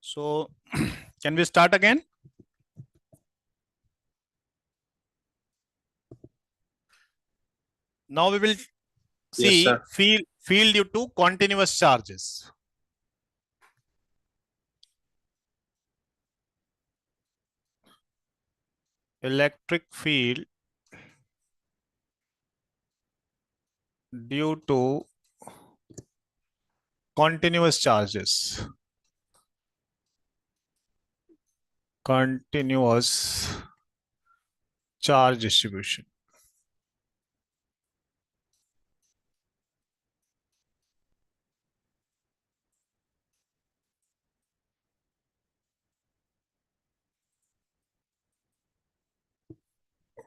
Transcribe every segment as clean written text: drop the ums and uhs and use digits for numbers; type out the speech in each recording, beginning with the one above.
So can we start again? Now we will Yes, see sir. field due to continuous charges. Electric field due to continuous charges. Continuous charge distribution.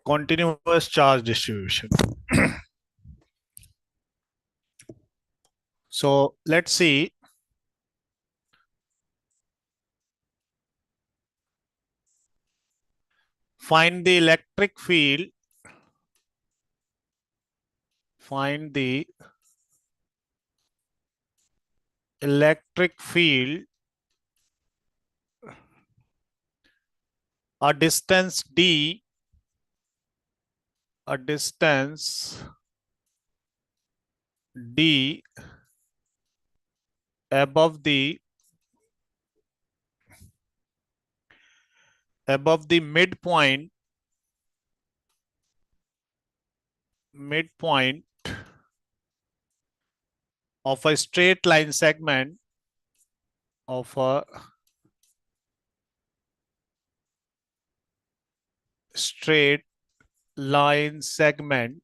Continuous charge distribution. So let's see. Find the electric field. Find the electric field a distance d, a distance d above the midpoint of a straight line segment of a straight line segment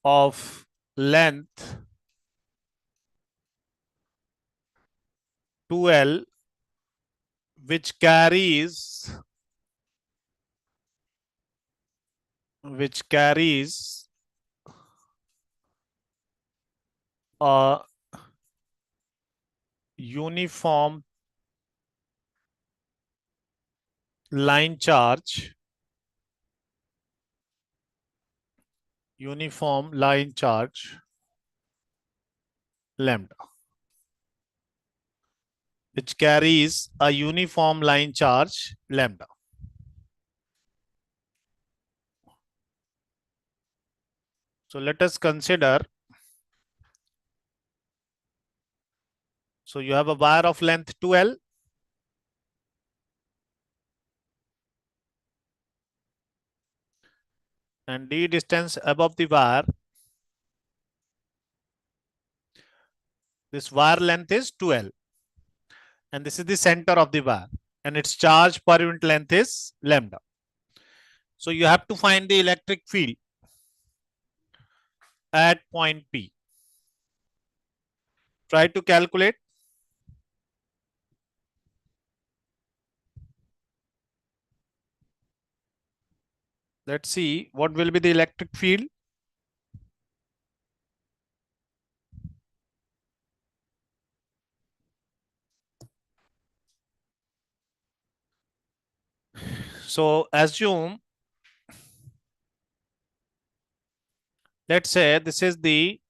of length 2L, which carries a uniform line charge, lambda, which carries a uniform line charge lambda. So let us consider. So you have a wire of length 2L. And d distance above the wire. This wire length is 2L. And this is the center of the wire. And its charge per unit length is lambda. So you have to find the electric field at point P. Try to calculate. Let's see what will be the electric field. So assume, let's say this is the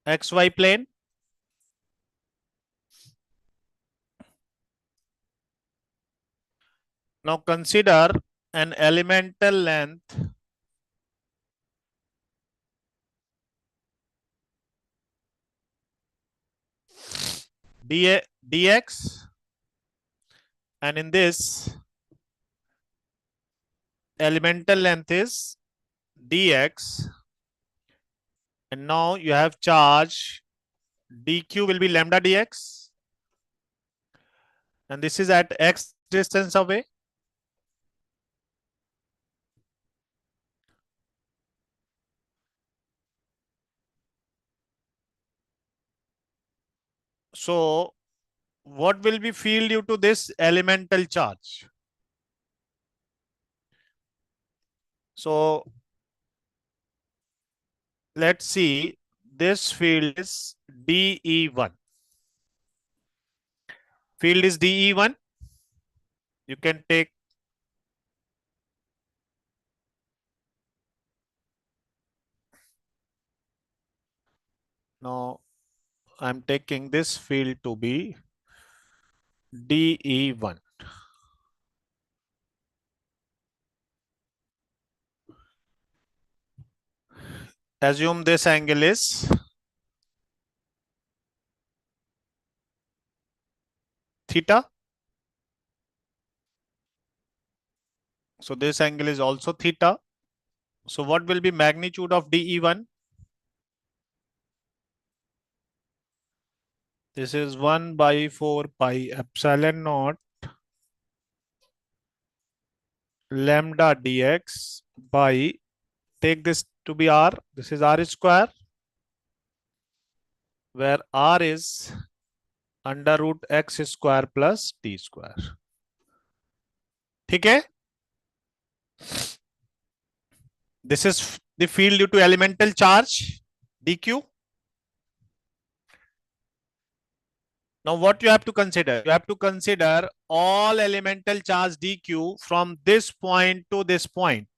XY plane. Now consider an elemental length dx, and in this elemental length is dx, and now you have charge dq will be lambda dx, and this is at x distance away. So what will be field due to this elemental charge? So let's see, this field is dE1. Field is dE1. You can take Now I'm taking this field to be DE1. Assume this angle is theta. So this angle is also theta. So what will be magnitude of DE1? This is 1 by 4 pi epsilon naught lambda dx by, take this to be r, this is r square, where r is under root x square plus t square. ठीक है? This is the field due to elemental charge dq. Now what you have to consider? You have to consider all elemental charge dq from this point to this point.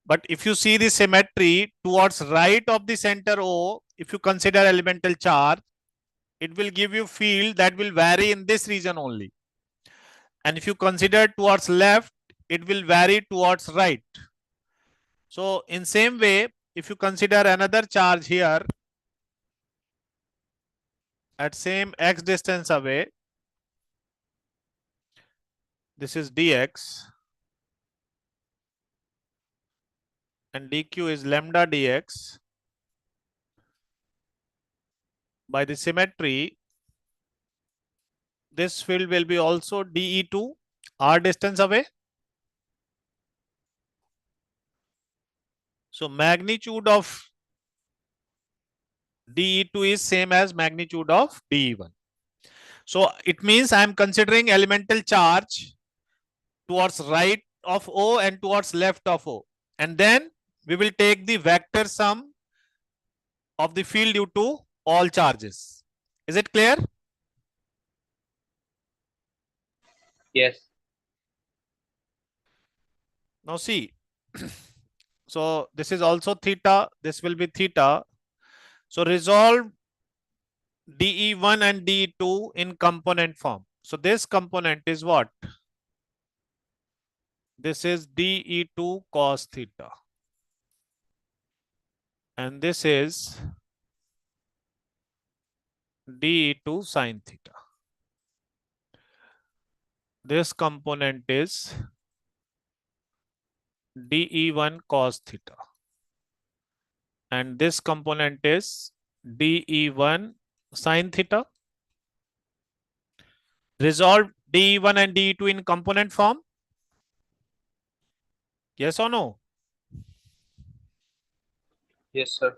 But if you see the symmetry towards right of the center O, if you consider elemental charge, it will give you field that will vary in this region only. And if you consider towards left, it will vary towards right. So in same way, if you consider another charge here at same x distance away, this is dx and dq is lambda dx. By the symmetry, this field will be also dE2, r distance away. So magnitude of dE2 is same as magnitude of dE1. So it means I am considering elemental charge towards right of O and towards left of O. And then we will take the vector sum of the field due to all charges. Is it clear? Yes. Now see, so this is also theta, this will be theta. So resolve dE1 and dE2 in component form. So this component is what? This is dE2 cos theta. And this is dE2 sin theta. This component is dE1 cos theta. And this component is dE1 sin theta. Resolve dE1 and dE2 in component form. Yes or no? Yes, sir.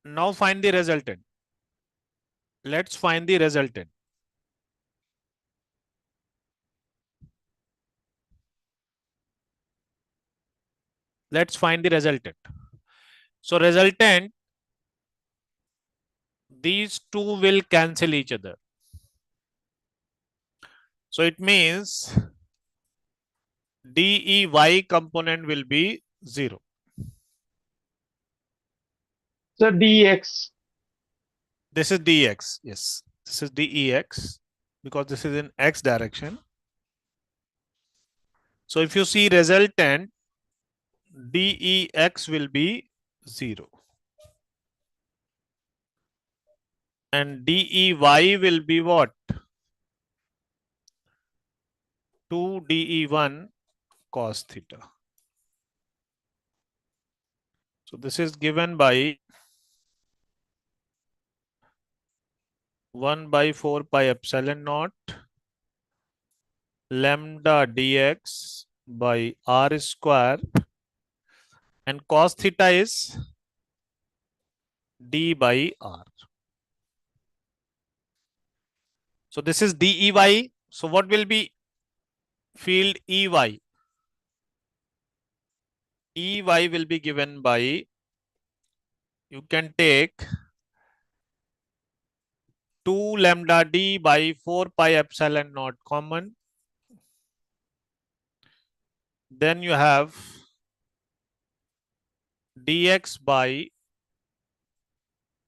Now find the resultant. Let's find the resultant. Let's find the resultant. So resultant, these two will cancel each other. So it means DEY component will be 0. So dx. This is dx. Yes, this is dex because this is in x direction. So if you see resultant, dex will be 0. And dey will be what? 2 de1 cos theta. So this is given by 1 by 4 pi epsilon naught lambda dx by r square, and cos theta is d by r. So this is dey. So what will be field ey? Ey will be given by, you can take 2 lambda d by 4 pi epsilon naught common. Then you have dx by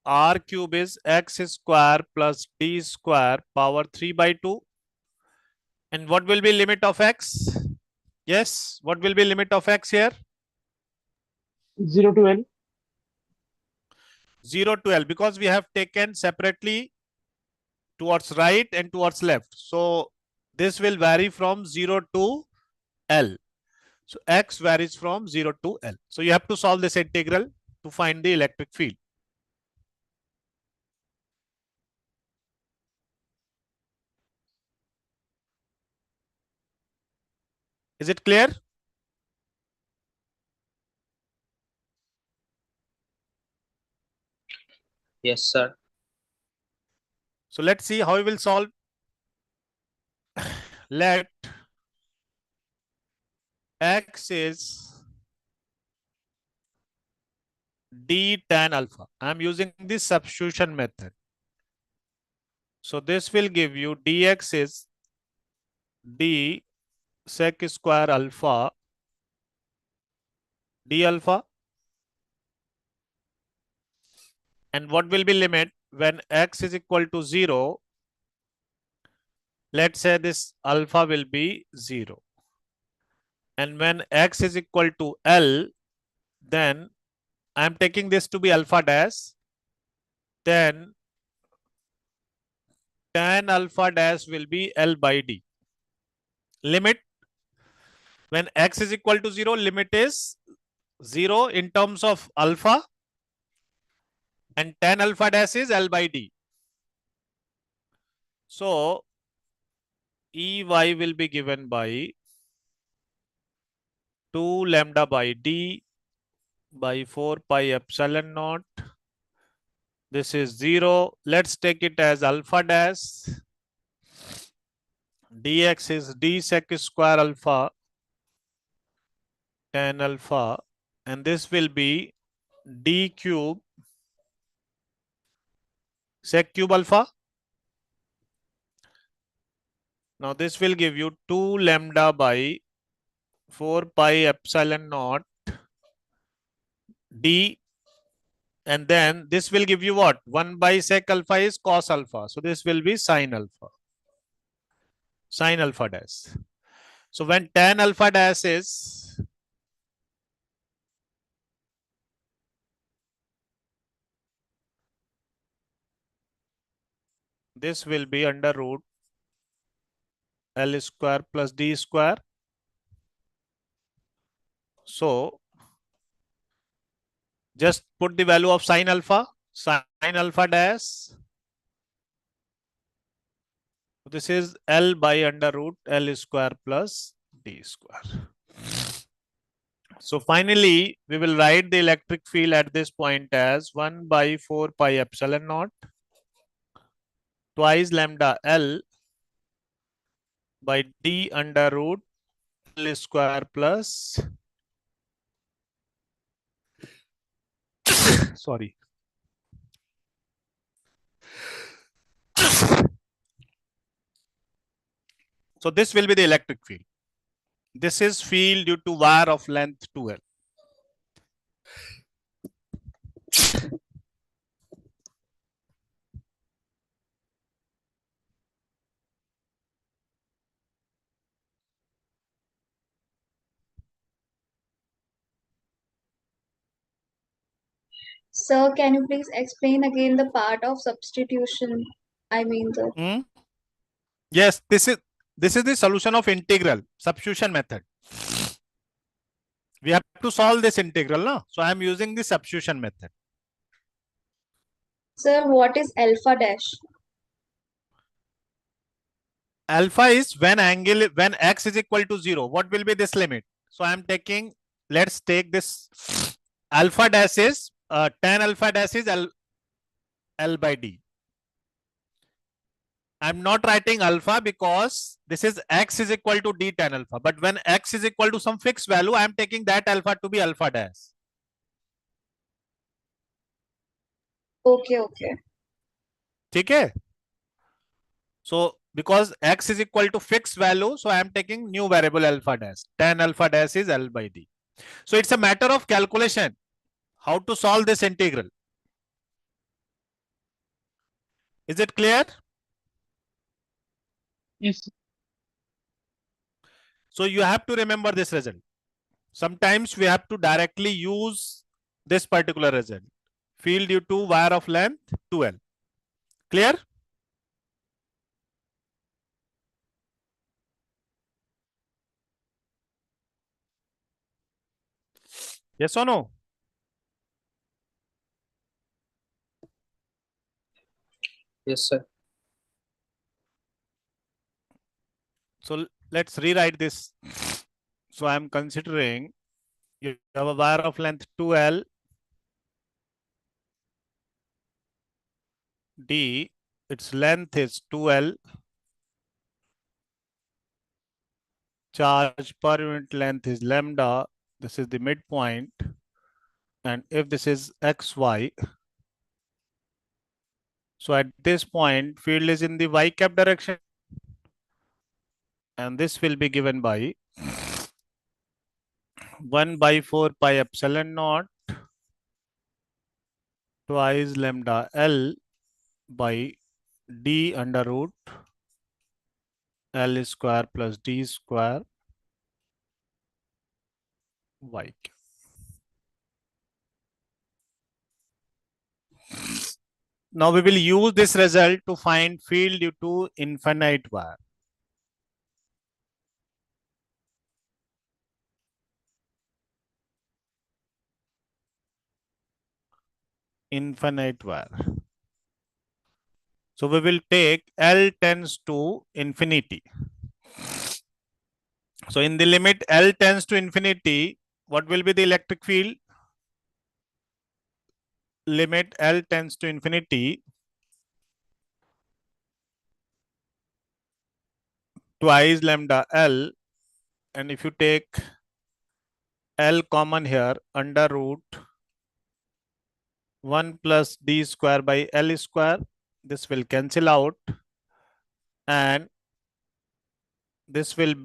r cube is x square plus d square power 3 by 2. And what will be limit of x? Yes, what will be limit of x here? 0 to L. 0 to L, because we have taken separately towards right and towards left. So this will vary from 0 to L. So x varies from 0 to L. So you have to solve this integral to find the electric field. Is it clear? Yes, sir. So let's see how we will solve. Let x is d tan alpha. I am using this substitution method. So this will give you dx is d sec square alpha d alpha. And what will be limit when x is equal to 0? Let's say this alpha will be 0. And when x is equal to L, then I am taking this to be alpha dash. Then tan alpha dash will be L by D. Limit when x is equal to 0, limit is 0 in terms of alpha, and tan alpha dash is L by D. So Ey will be given by 2 lambda by D by 4 pi epsilon naught. This is 0. Let's take it as alpha dash. Dx is d sec square alpha tan alpha, and this will be d cube sec cube alpha. Now this will give you 2 lambda by 4 pi epsilon naught d, and then this will give you what? 1 by sec alpha is cos alpha. So this will be sin alpha. Sin alpha dash. So when tan alpha dash is this will be under root L square plus D square. So just put the value of sin alpha dash. This is L by under root L square plus D square. So finally, we will write the electric field at this point as 1 by 4 pi epsilon naught twice lambda L by D under root L square plus sorry. So this will be the electric field. This is field due to wire of length 2L. Sir, can you please explain again the part of substitution? I mean the Yes, this is the solution of integral substitution method. We have to solve this integral, no? So I am using the substitution method. sir, what is alpha dash? Alpha is when x is equal to 0. What will be this limit? So I am taking, let's take this alpha dash is tan alpha dash is L by D. I'm not writing alpha because this is x is equal to d tan alpha. But when x is equal to some fixed value, I am taking that alpha to be alpha dash. Okay, okay. Okay. So because x is equal to fixed value, so I am taking new variable alpha dash. Tan alpha dash is L by D. So it's a matter of calculation. how to solve this integral. Is it clear? Yes. So you have to remember this result. Sometimes we have to directly use this particular result. Field due to wire of length 2L. Clear? Yes or no? Yes, sir. So let's rewrite this. So I'm considering you have a wire of length 2L D, its length is 2L, charge per unit length is lambda, this is the midpoint, and if this is xy, so at this point field is in the y cap direction, and this will be given by 1 by 4 pi epsilon naught twice lambda L by D under root L square plus D square y cap. Now we will use this result to find field due to infinite wire. Infinite wire. So we will take L tends to infinity. So in the limit L tends to infinity, what will be the electric field? Limit L tends to infinity twice lambda L, and if you take L common here, under root 1 plus D square by L square, this will cancel out, and this will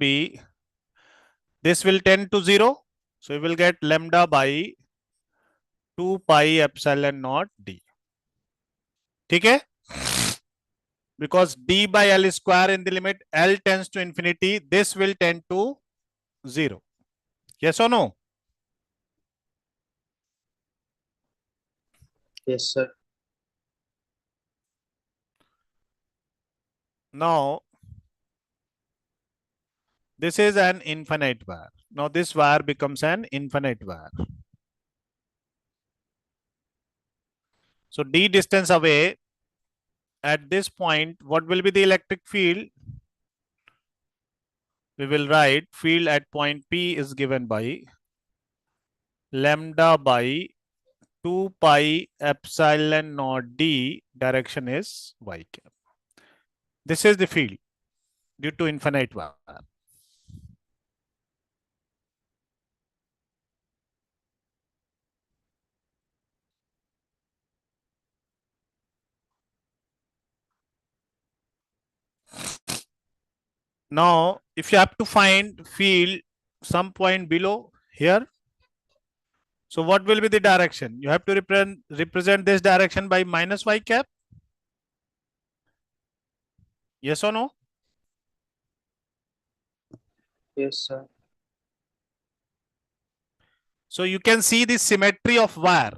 tend to 0. So we will get lambda by 2 pi epsilon naught D. Okay? Because D by L square in the limit L tends to infinity, this will tend to 0. Yes or no? Yes, sir. Now, this is an infinite wire. Now this wire becomes an infinite wire. So D distance away, at this point, what will be the electric field? We will write field at point P is given by lambda by 2 pi epsilon naught D, direction is y cap. This is the field due to infinite wire. Now, if you have to find field some point below here, so what will be the direction? You have to represent this direction by minus y cap. Yes or no? Yes, sir. So you can see the symmetry of wire.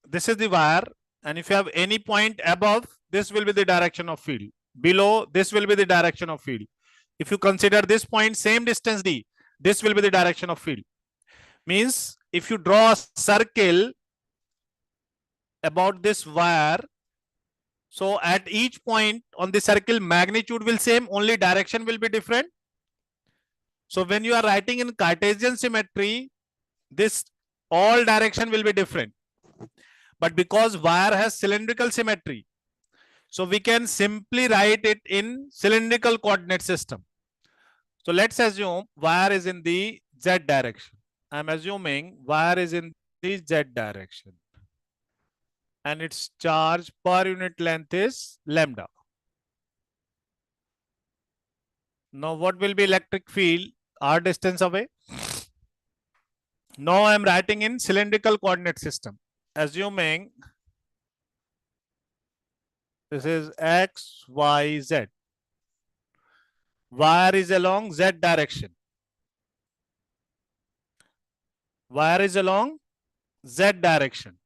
This is the wire, and if you have any point above, this will be the direction of field. Below, this will be the direction of field. If you consider this point, same distance D, this will be the direction of field. Means if you draw a circle about this wire, so at each point on the circle, magnitude will same, only direction will be different. So when you are writing in Cartesian symmetry, this all direction will be different. But because wire has cylindrical symmetry, so we can simply write it in cylindrical coordinate system. So let's assume wire is in the Z direction. I'm assuming wire is in the Z direction, and its charge per unit length is lambda. Now what will be electric field r distance away? Now I'm writing in cylindrical coordinate system, assuming this is x, y, z. Wire is along z direction. Wire is along z direction.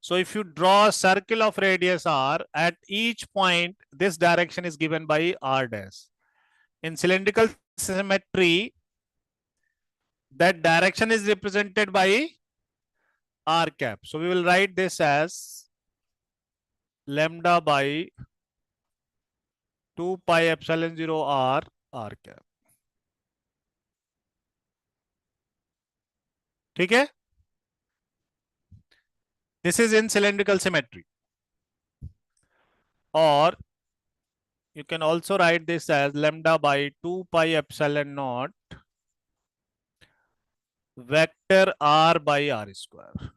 So if you draw a circle of radius r, at each point, this direction is given by r dash. In cylindrical symmetry, that direction is represented by r cap. So we will write this as lambda by 2 pi epsilon 0 r cap. ठीक है? This is in cylindrical symmetry. Or you can also write this as lambda by 2 pi epsilon naught vector r by r square.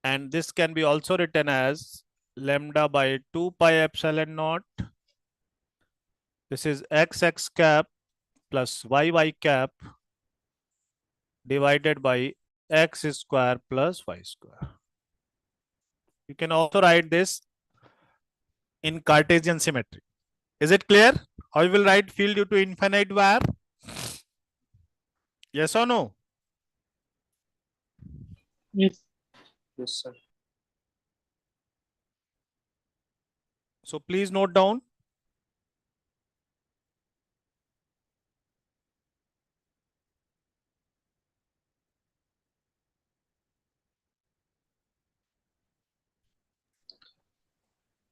And this can be also written as lambda by 2 pi epsilon naught. This is x cap plus y cap divided by x square plus y square. You can also write this in Cartesian symmetry. Is it clear? How you will write field due to infinite wire? Yes or no? Yes. Yes, sir. So please note down.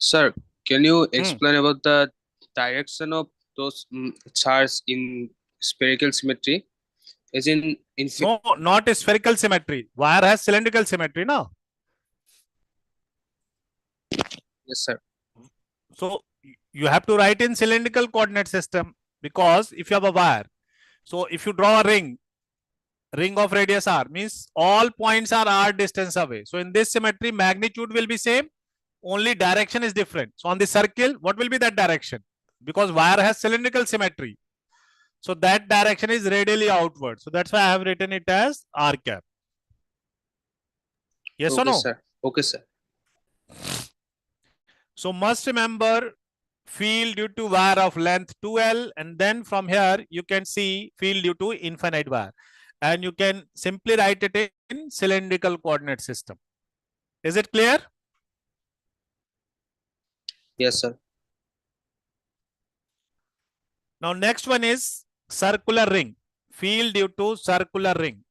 Sir, can you explain about the direction of those charges in spherical symmetry? As in No, not a spherical symmetry. Wire has cylindrical symmetry, no? Yes, sir. So you have to write in cylindrical coordinate system, because if you have a wire, so if you draw a ring of radius r, means all points are r distance away. So in this symmetry, magnitude will be same, only direction is different. So on the circle, what will be that direction? Because wire has cylindrical symmetry, so that direction is radially outward. So that's why I have written it as r cap. Yes Okay, or no? sir. Okay, sir. So must remember field due to wire of length 2L, and then from here you can see field due to infinite wire, and you can simply write it in cylindrical coordinate system. Is it clear? Yes, sir. Now next one is circular ring, field due to circular ring.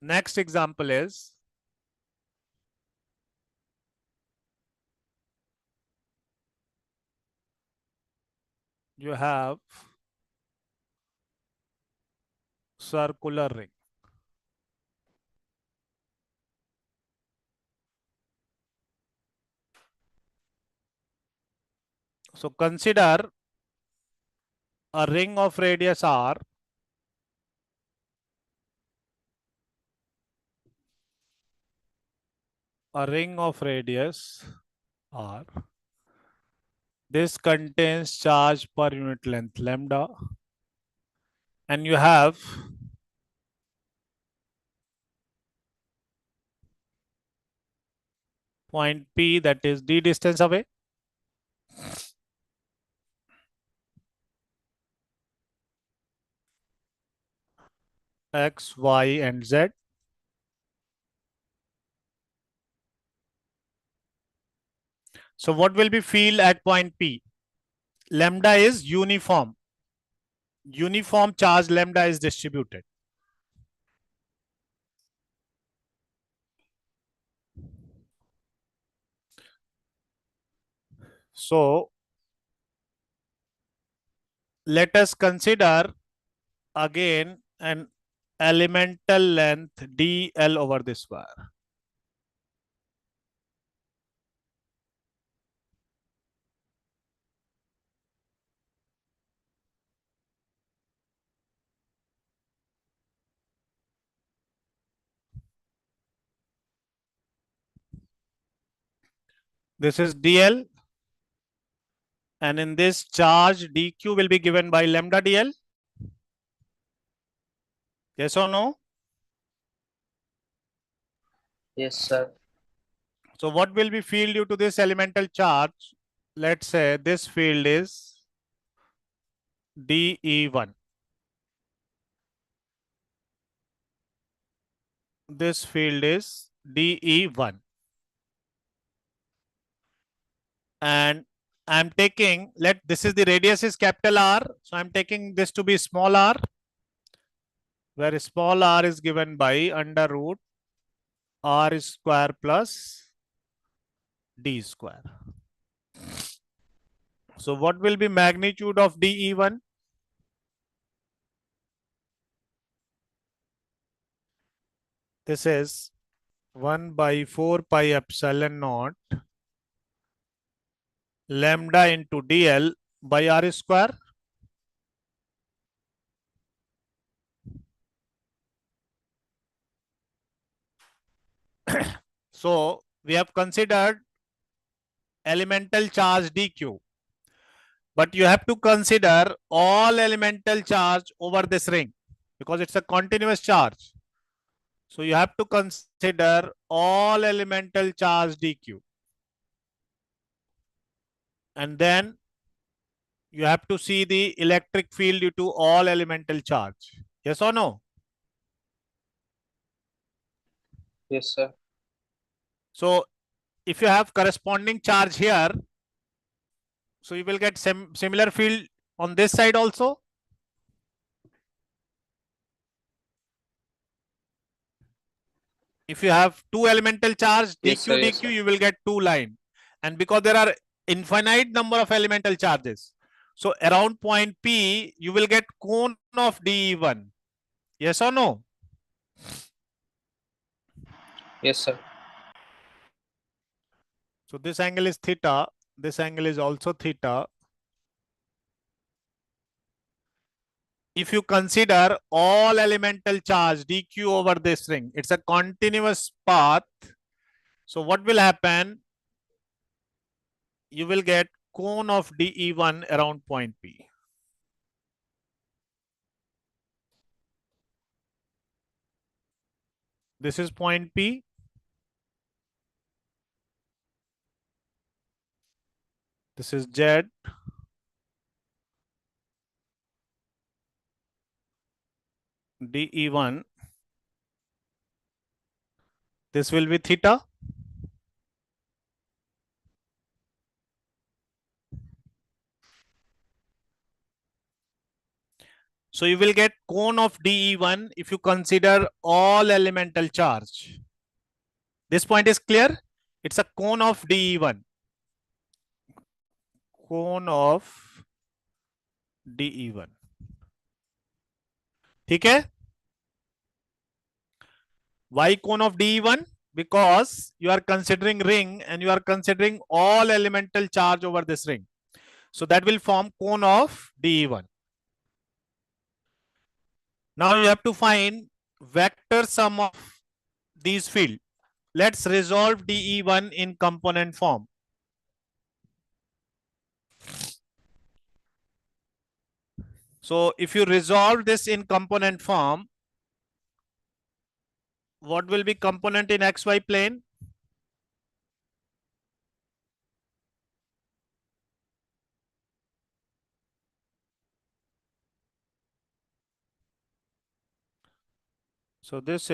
Next example is you have circular ring. So consider a ring of radius r, a ring of radius r. This contains charge per unit length lambda, and you have point P, that is d distance away. X, Y, and Z. So what will be field at point P? Lambda is uniform. Uniform charge lambda is distributed. So let us consider again an elemental length dl over this wire. This is dl, and in this charge dq will be given by lambda dl. Yes or no? Yes, sir. So what will be field due to this elemental charge? Let's say this field is dE1. This field is dE1. And I'm taking, this is the radius is capital R. So I'm taking this to be small r, where small r is given by under root r square plus d square. So what will be magnitude of dE1? This is 1 by 4 pi epsilon naught lambda into dl by r square. So we have considered elemental charge dq, but you have to consider all elemental charge over this ring because it's a continuous charge. So you have to consider all elemental charge dq. And then you have to see the electric field due to all elemental charge. Yes or no? Yes, sir. So if you have corresponding charge here, so you will get similar field on this side also. If you have two elemental charge dq Yes, sir. Yes, dq, sir. you will get two line. And because there are infinite number of elemental charges, so around point P, you will get cone of dE1. Yes or no? Yes, sir. So this angle is theta. This angle is also theta. If you consider all elemental charge dq over this ring, it's a continuous path. So what will happen? You will get cone of dE1 around point P. This is point P. This is Z. dE1. This will be theta. So you will get cone of dE1 if you consider all elemental charge. This point is clear? It's a cone of dE1. Cone of dE1. ठीक है? Why cone of dE1? Because you are considering ring and you are considering all elemental charge over this ring. So that will form cone of dE1. Now you have to find vector sum of these fields. Let's resolve dE1 in component form. So if you resolve this in component form, what will be component in XY plane? So this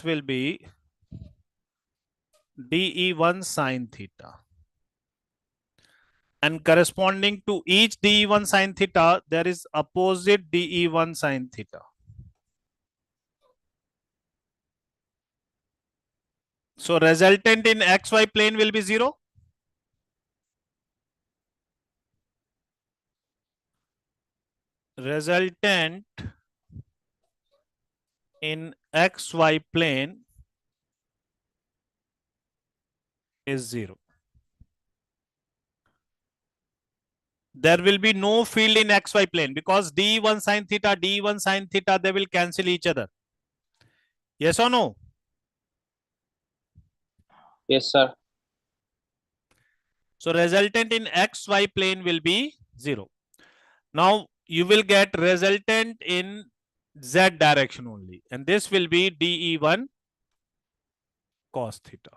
will be dE1 sine theta. And corresponding to each dE1 sine theta, there is opposite dE1 sine theta. So resultant in XY plane will be 0. Resultant in XY plane is 0. There will be no field in XY plane because dE1 sine theta, dE1 sine theta, they will cancel each other. Yes or no? Yes, sir. So resultant in XY plane will be 0. Now you will get resultant in Z direction only. And this will be dE1 cos theta.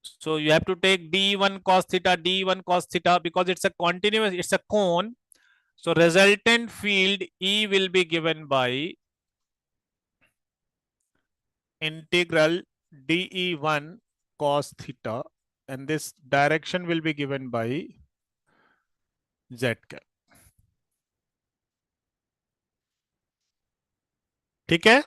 So you have to take dE1 cos theta, dE1 cos theta, because it's a continuous, it's a cone. So resultant field E will be given by integral dE1 cos theta, and this direction will be given by Z cap. ठीक है?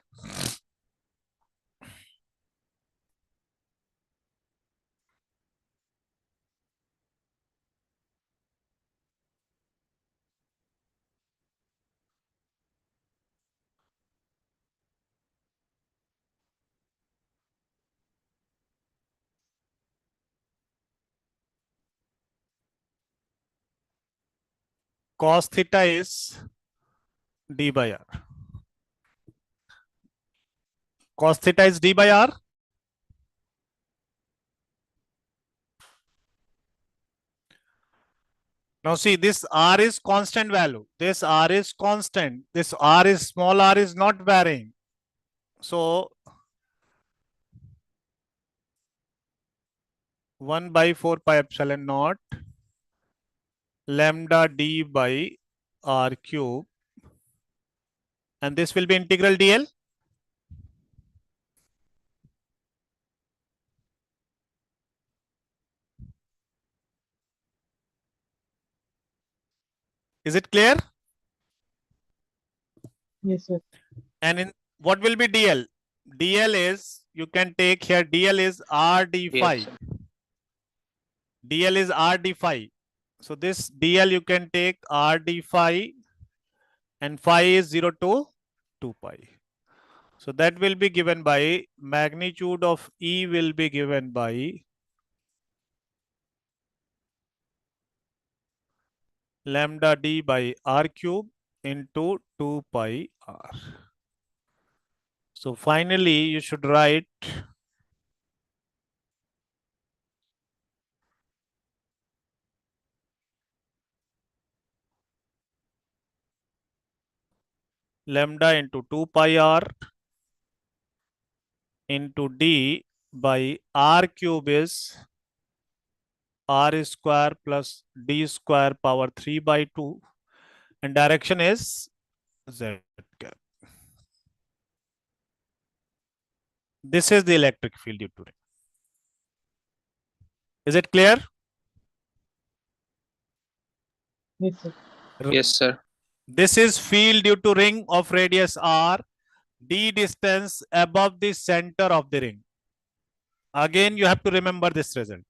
Cos theta is d by r. Cos theta is d by r. Now see, this r is constant value. This r is constant. This r is small r is not varying. So 1 by 4 pi epsilon naught lambda d by r cube, and this will be integral dl. Is it clear? Yes, sir. And in what will be dl? dl is, you can take here, dl is r d phi. Yes, sir. dl is r d phi. So this dl you can take r d phi, and phi is 0 to 2 pi. So that will be given by magnitude of E will be given by lambda d by r cube into 2 pi r. So finally you should write lambda into 2 pi r into d by r cube is r square plus d square power 3 by 2, and direction is z cap. This is the electric field due to ring. Is it clear? Yes, sir. Yes, sir. This is field due to ring of radius r, d distance above the center of the ring. Again, you have to remember this result.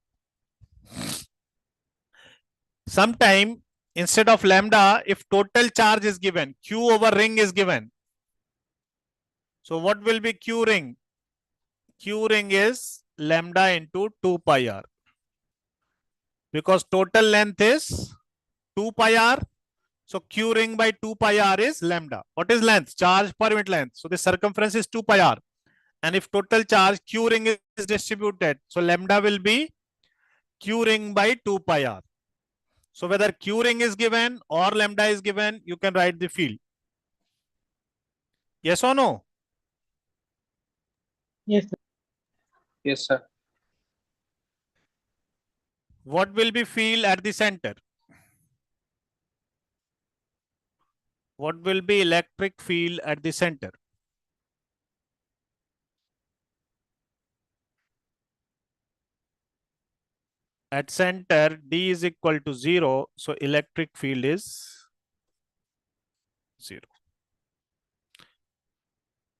Sometime instead of lambda, if total charge is given, q over ring is given. So what will be q ring? Q ring is lambda into 2 pi r. Because total length is 2 pi r. So q ring by 2 pi r is lambda. What is length? Charge per unit length. So the circumference is 2 pi r. And if total charge q ring is distributed, so lambda will be q ring by 2 pi r. So whether q ring is given or lambda is given, you can write the field. Yes or no? Yes, sir. Yes, sir. What will be field at the center? What will be electric field at the center? At center, D is equal to 0. So electric field is 0.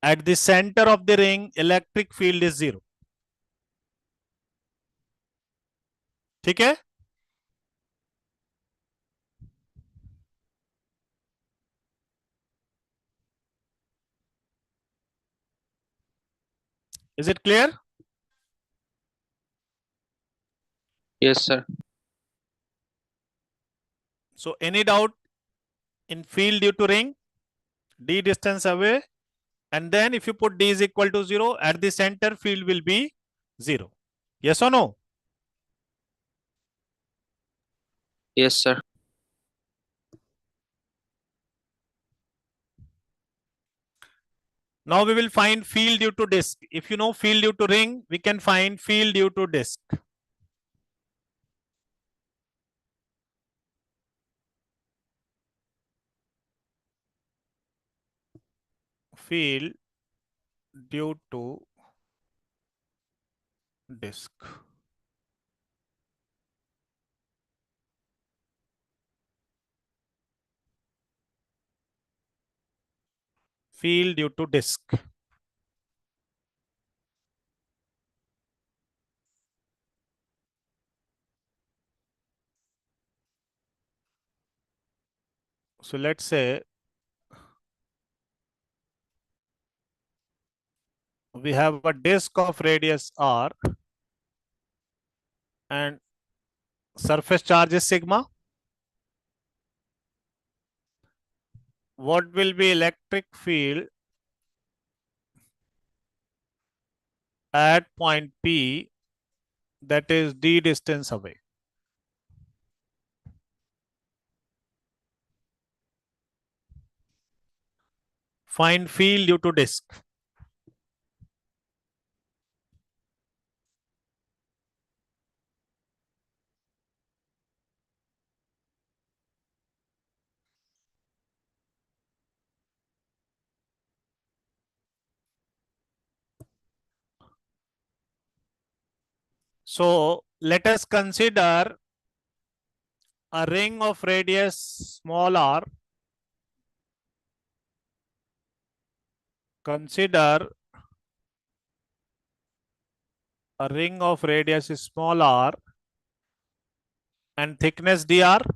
At the center of the ring, electric field is 0. ठीक है? Is it clear? Yes, sir. So any doubt in field due to ring? D distance away, and then if you put D is equal to 0, at the center field will be 0. Yes or no? Yes, sir. Now we will find field due to disk. If you know field due to ring, we can find field due to disk. Field due to disk. Field due to disk. So let's say we have a disk of radius r and surface charge is sigma. What will be electric field at point P, that is d distance away? Find field due to disk. So let us consider a ring of radius small r. Consider a ring of radius is small r and thickness dr,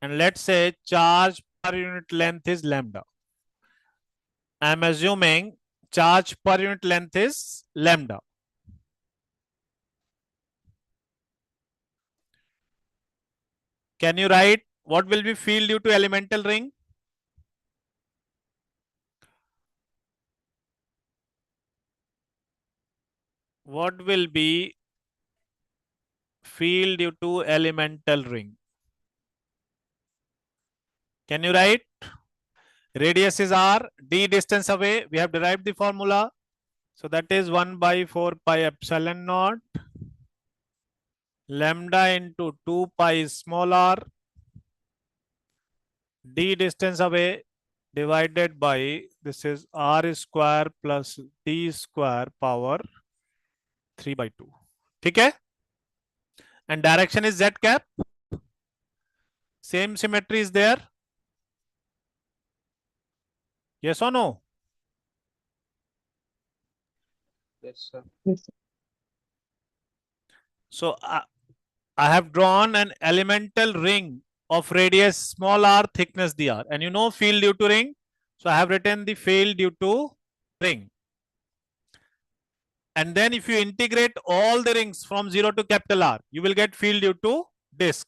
and let's say charge per unit length is lambda. I am assuming charge per unit length is lambda. Can you write what will be field due to elemental ring? What will be field due to elemental ring? Can you write? Radius is r, d distance away. We have derived the formula. So that is 1 by 4 pi epsilon naught lambda into 2 pi small r, d distance away divided by, this is r square plus d square power 3 by 2. ठीक है? And direction is z cap. Same symmetry is there. Yes or no? Yes, sir. Yes, sir. So I have drawn an elemental ring of radius small r, thickness dr, and you know field due to ring. So I have written the field due to ring. And then if you integrate all the rings from 0 to capital R, you will get field due to disk.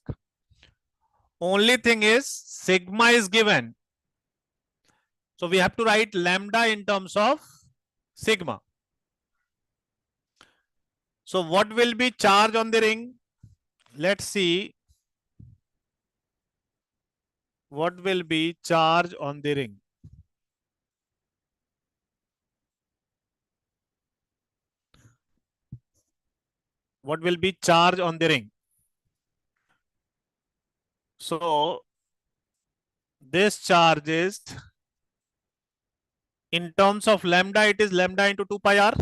Only thing is sigma is given. So we have to write lambda in terms of sigma. So what will be charge on the ring? Let's see. What will be charge on the ring? What will be charge on the ring? So this charge is, in terms of lambda, it is lambda into 2 pi r.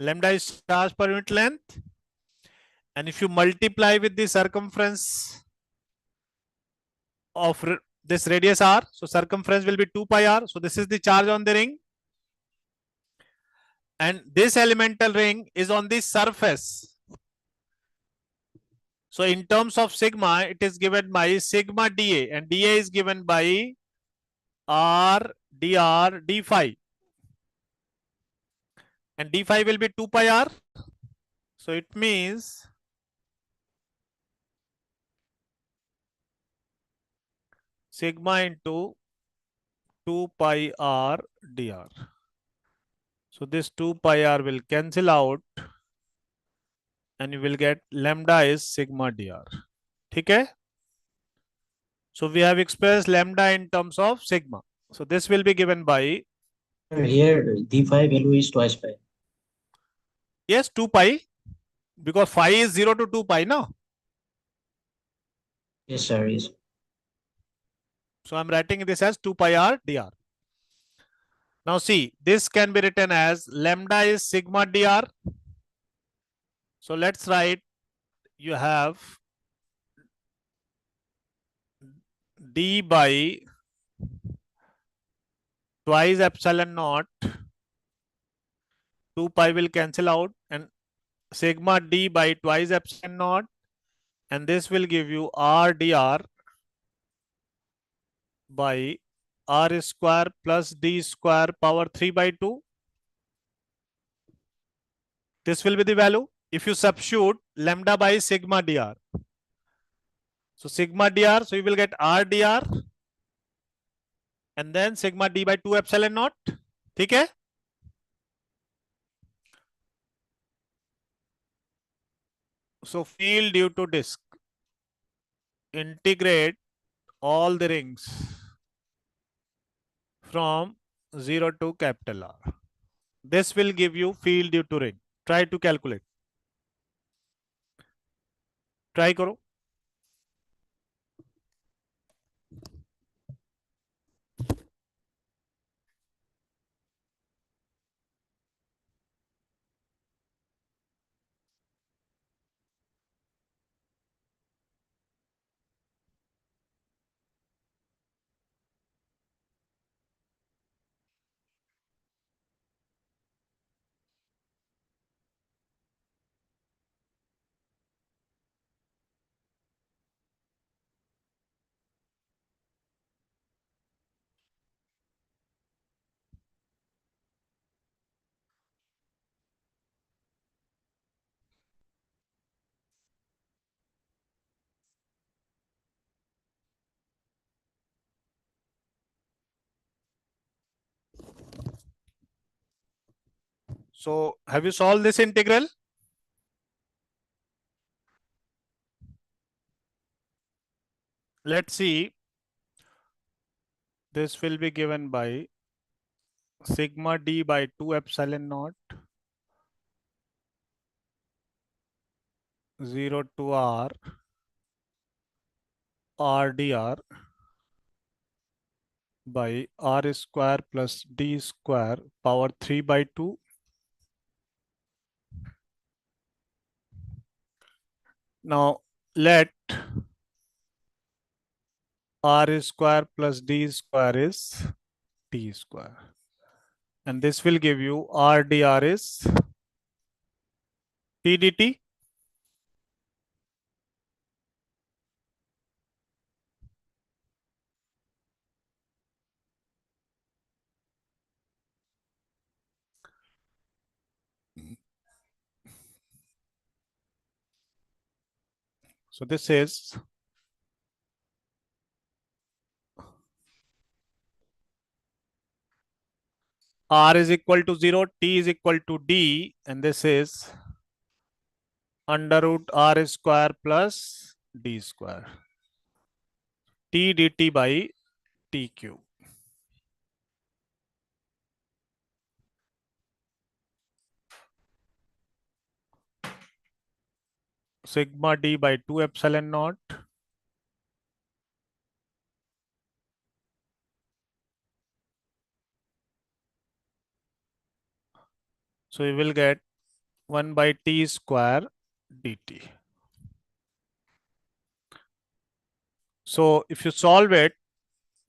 Lambda is charge per unit length. And if you multiply with the circumference of this radius r, so circumference will be 2 pi r. So this is the charge on the ring. And this elemental ring is on the surface. So in terms of sigma, it is given by sigma dA, and dA is given by r dr d phi. And d phi will be 2 pi r. So it means sigma into 2 pi r dr. So this 2 pi r will cancel out and you will get lambda is sigma dr. Okay? So we have expressed lambda in terms of sigma. So this will be given by Here, the phi value is twice pi. Yes, 2 pi, because phi is 0 to 2 pi, no? Yes, sir. Yes. So I'm writing this as 2 pi r dr. Now see, this can be written as lambda is sigma dr. So let's write, you have d by twice epsilon naught, 2 pi will cancel out, and sigma d by twice epsilon naught, and this will give you r dr by r square plus d square power 3 by 2. This will be the value if you substitute lambda by sigma dr. So sigma dr, so you will get r dr and then sigma d by 2 epsilon naught. ठीक है? So field due to disk, integrate all the rings from 0 to capital R. This will give you field due to ring. Try to calculate. Try करो. So have you solved this integral? Let's see. This will be given by sigma d by 2 epsilon naught 0 to r dr by r square plus d square power 3 by 2. Now let r square plus d square is t square, and this will give you r dr is t dt. So this is r is equal to 0, t is equal to d, and this is under root r square plus d square t dt by t cube. Sigma d by 2 epsilon naught so you will get 1 by t square dt. So if you solve it,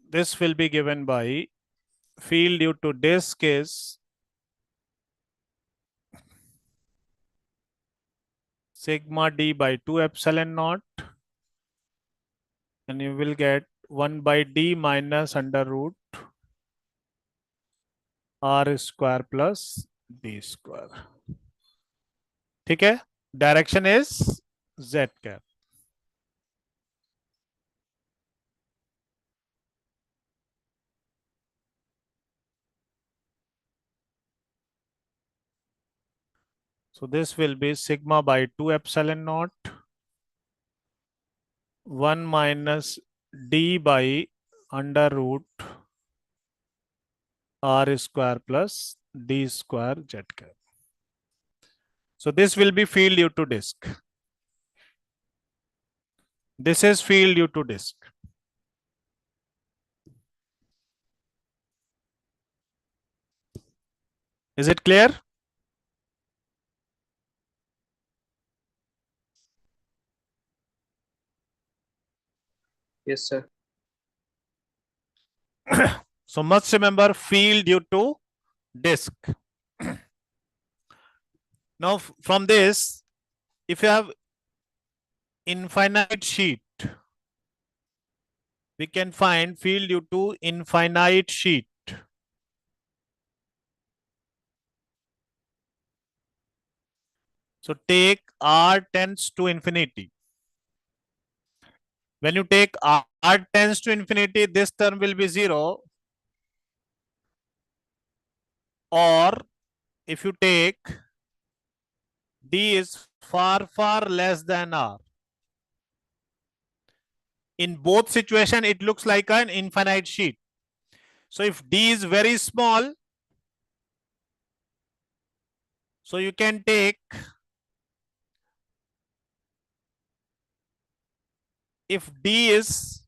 this will be given by field due to disk is sigma d by 2 epsilon naught, and you will get 1 by d minus under root r square plus d square. ठीक है? Direction is z cap. So this will be sigma by 2 epsilon naught 1 minus d by under root r square plus d square z cap. So this will be field due to disk. This is field due to disk. Is it clear? Yes, sir. So must remember field due to disk. Now from this, if you have infinite sheet, we can find field due to infinite sheet. So take r tends to infinity. When you take r tends to infinity, this term will be 0. Or if you take d is far, far less than r. In both situations, it looks like an infinite sheet. So if d is very small, so you can take, if d is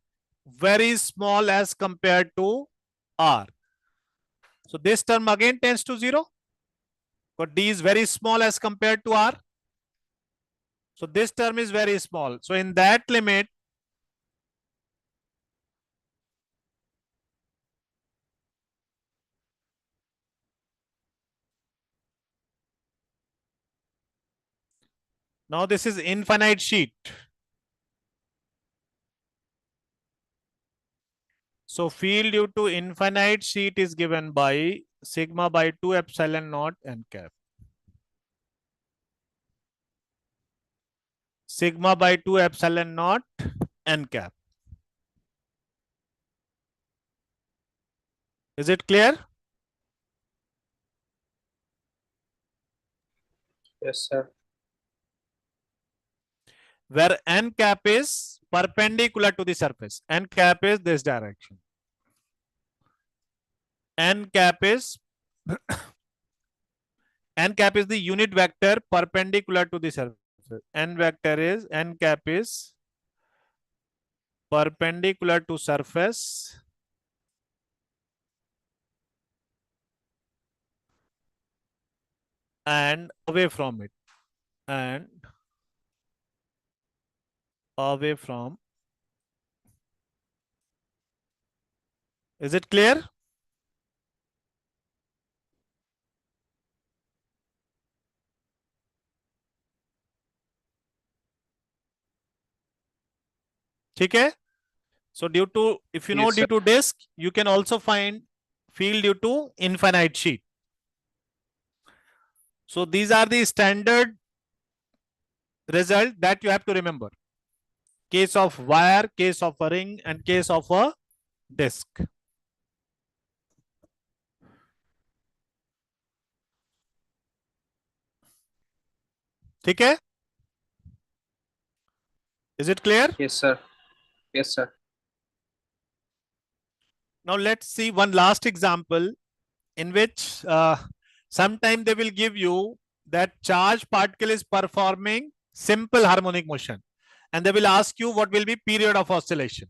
very small as compared to r. So this term again tends to 0. But d is very small as compared to r. So this term is very small. So in that limit, now this is infinite sheet. So field due to infinite sheet is given by sigma by 2 epsilon naught n cap. Sigma by 2 epsilon naught n cap. Is it clear? Yes, sir. Where n cap is perpendicular to the surface. N cap is this direction. N cap is n cap is the unit vector perpendicular to the surface. N cap is perpendicular to surface and away from it, and away from. Is it clear? ठीक है? So due to, if you know Yes, due sir. to disk, you can also find field due to infinite sheet. So these are the standard result that you have to remember. Case of wire, case of a ring, and case of a disk. ठीक है? Is it clear? Yes, sir. Yes, sir. Now let's see one last example in which sometime they will give you that charged particle is performing simple harmonic motion, and they will ask you what will be period of oscillation.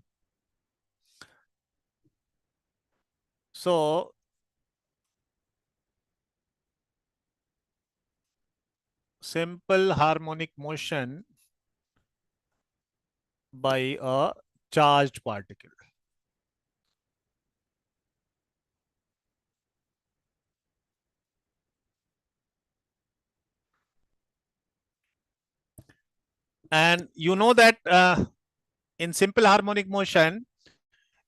So simple harmonic motion by a charged particle. And you know that in simple harmonic motion,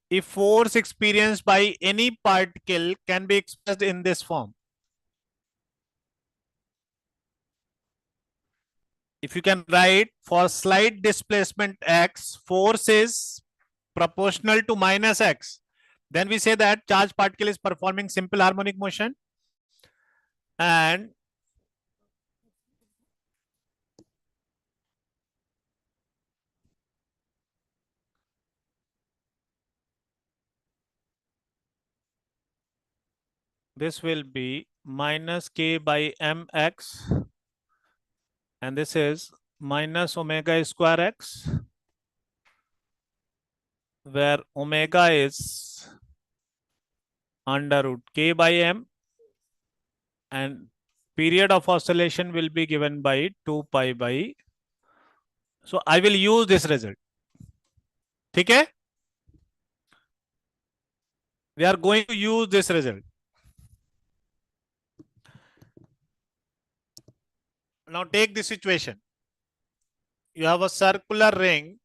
if force experienced by any particle can be expressed in this form. If you can write for slight displacement x, force is proportional to minus x, then we say that charged particle is performing simple harmonic motion. And This will be minus k by mx, and this is minus omega square x, where omega is under root k by m, and period of oscillation will be given by 2 pi by. So I will use this result. Okay? We are going to use this result. Now take this situation. You have a circular ring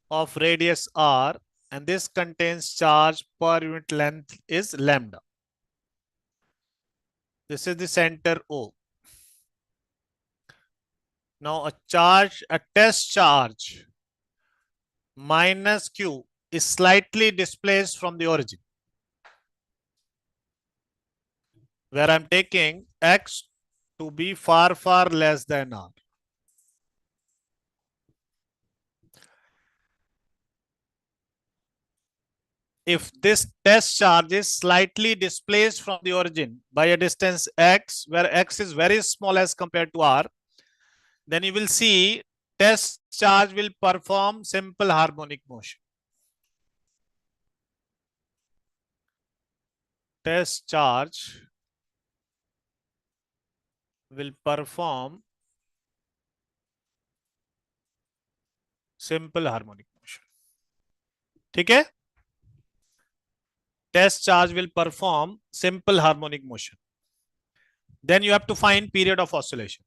of radius r, and this contains charge per unit length is lambda. This is the center O. Now a test charge minus q is slightly displaced from the origin, where I'm taking x to be far, far less than r. If this test charge is slightly displaced from the origin by a distance x, where x is very small as compared to r, then you will see test charge will perform simple harmonic motion. Test charge will perform simple harmonic motion. Okay? Test charge will perform simple harmonic motion. Then you have to find period of oscillation.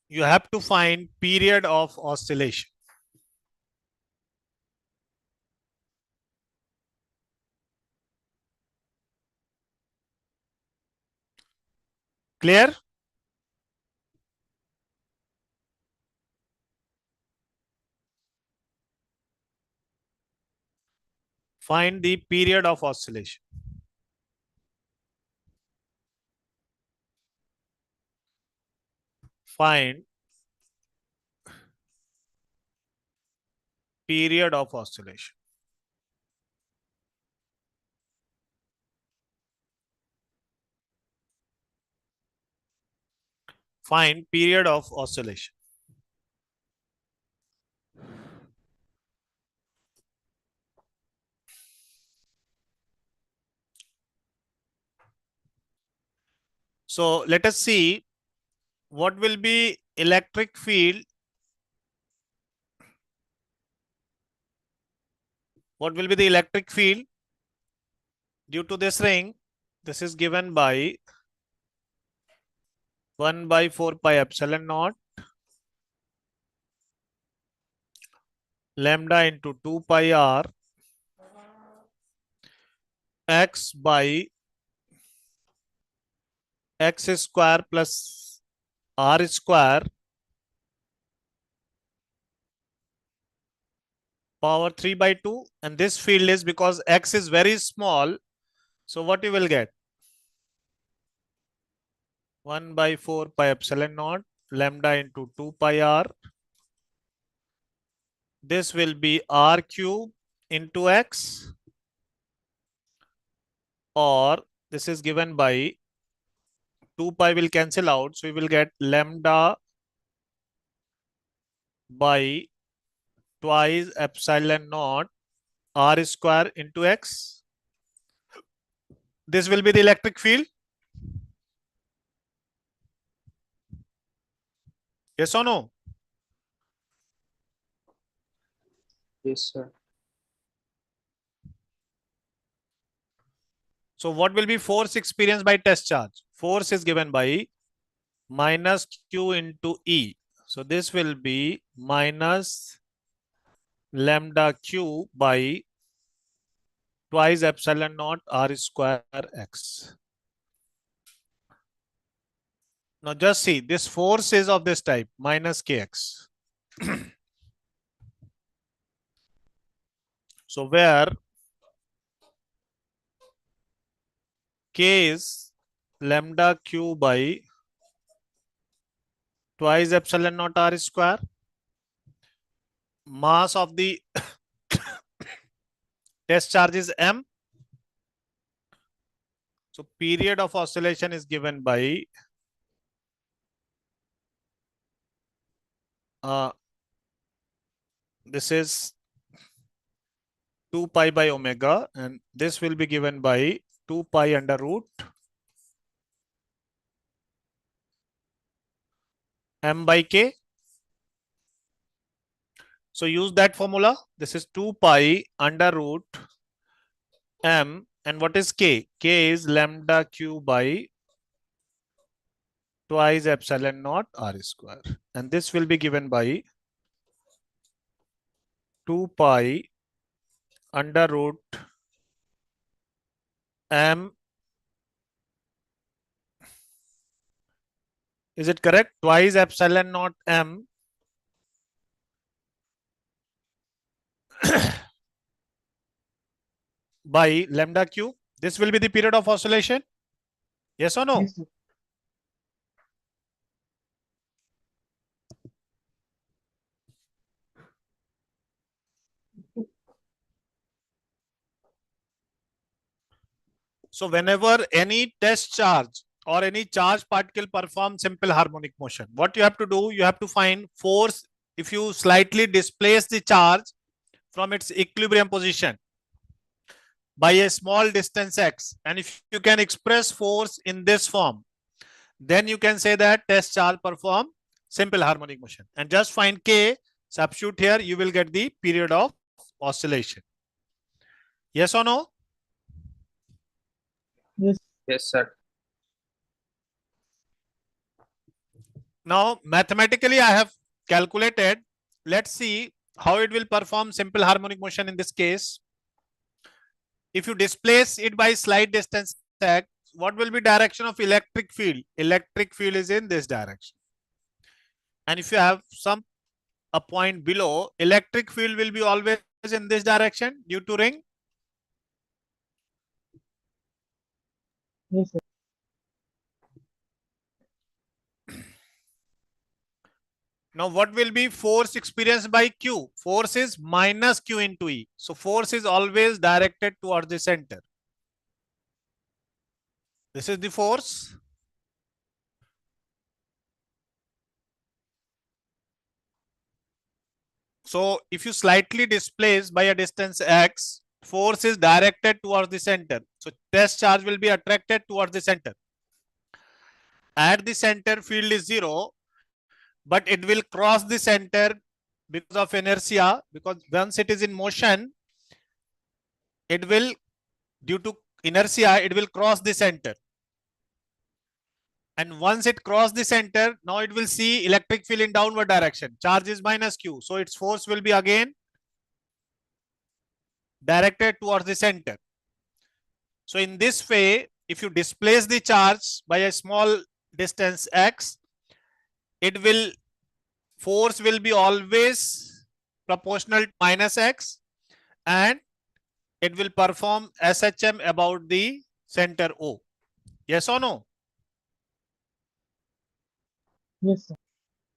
You have to find period of oscillation. Clear? Find the period of oscillation. Find period of oscillation. Find period of oscillation. So let us see what will be electric field. What will be the electric field due to this ring? This is given by 1 by 4 pi epsilon naught lambda into 2 pi r x by x square plus r square power 3 by 2, and this field is because x is very small. So what you will get? 1 by 4 pi epsilon naught lambda into 2 pi r. This will be r cube into x, or this is given by 2 pi will cancel out. So we will get lambda by twice epsilon naught r square into x. This will be the electric field. Yes or no? Yes, sir. So what will be force experienced by test charge? Force is given by minus q into E. So this will be minus lambda q by twice epsilon naught r square x. Now just see, this force is of this type, minus kx. So where k is lambda q by twice epsilon naught r square, mass of the test charge is m. So period of oscillation is given by this is 2 pi by omega, and this will be given by 2 pi under root m by k. So use that formula. This is 2 pi under root m, and what is k? K is lambda q by twice epsilon naught r square, and this will be given by 2 pi under root m. Is it correct? Twice epsilon naught m by lambda q. This will be the period of oscillation. Yes or no? Yes, sir. So whenever any test charge or any charged particle performs simple harmonic motion, what you have to do, you have to find force if you slightly displace the charge from its equilibrium position by a small distance x. And if you can express force in this form, then you can say that test charge perform simple harmonic motion. And just find k, substitute here, you will get the period of oscillation. Yes or no? Yes. Yes, sir. Now, mathematically, I have calculated. Let's see how it will perform simple harmonic motion in this case. If you displace it by slight distance x, what will be direction of electric field? Electric field is in this direction. And if you have a point below, electric field will be always in this direction due to ring. Yes, sir. Now, what will be force experienced by Q? Force is minus Q into E. So, force is always directed towards the center. This is the force. So, if you slightly displace by a distance x, force is directed towards the center. So, test charge will be attracted towards the center. At the center, field is 0, but it will cross the center because of inertia, because once it is in motion, it will, due to inertia, it will cross the center. And once it cross the center, now it will see electric field in downward direction. Charge is minus Q. So its force will be again directed towards the center. So in this way, if you displace the charge by a small distance x, force will be always proportional to minus x, and it will perform SHM about the center O. Yes or no? Yes, sir.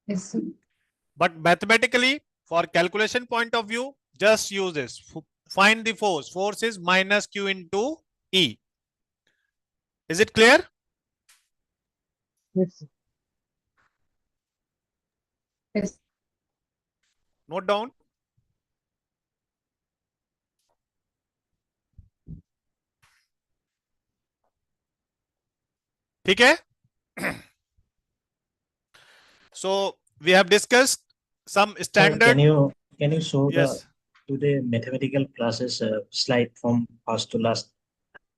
Yes, sir. But mathematically, for calculation point of view, just use this. Find the force. Force is minus Q into E. Is it clear? Yes, sir. Yes. Note down. ठीक है? So we have discussed some Sir, standard. can you show Yes. today mathematical classes slide from first to last?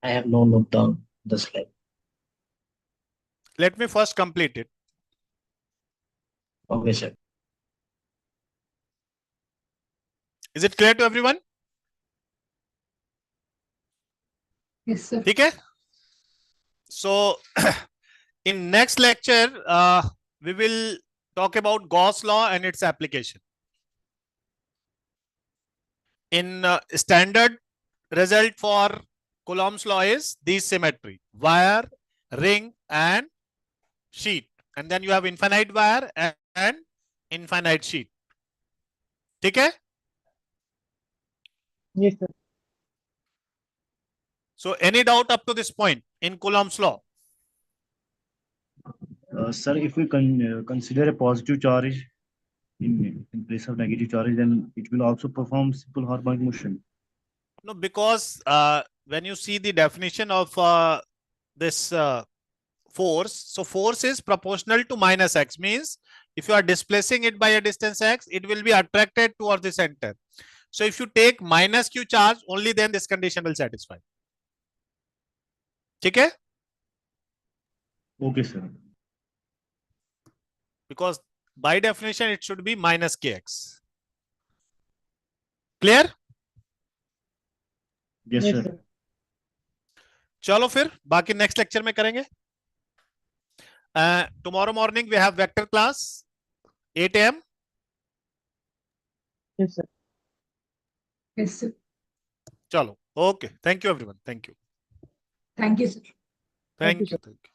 I have no note down the slide. Let me first complete it. Okay, sir. Is it clear to everyone? Yes, sir. ठीक है? So in next lecture, we will talk about Gauss law and its application. In standard result for Coulomb's law is this symmetry: wire, ring, and sheet. And then you have infinite wire and infinite sheet. ठीक है? Yes, sir. So any doubt up to this point in Coulomb's law? Sir, if we consider a positive charge in place of negative charge, then it will also perform simple harmonic motion. No, because when you see the definition of this force, so force is proportional to minus x, means if you are displacing it by a distance x, it will be attracted towards the center. So if you take minus q charge, only then this condition will satisfy. Okay? Okay, sir. Because by definition it should be minus kx. Clear? Yes, Yes, sir. sir. चलो फिर बाकी next lecture में करेंगे. Tomorrow morning we have vector class 8 a.m. Yes, sir. Yes, sir. चलो. Okay. Thank you everyone. Thank you. Thank you, sir. Thank you, you. sir. Thank you.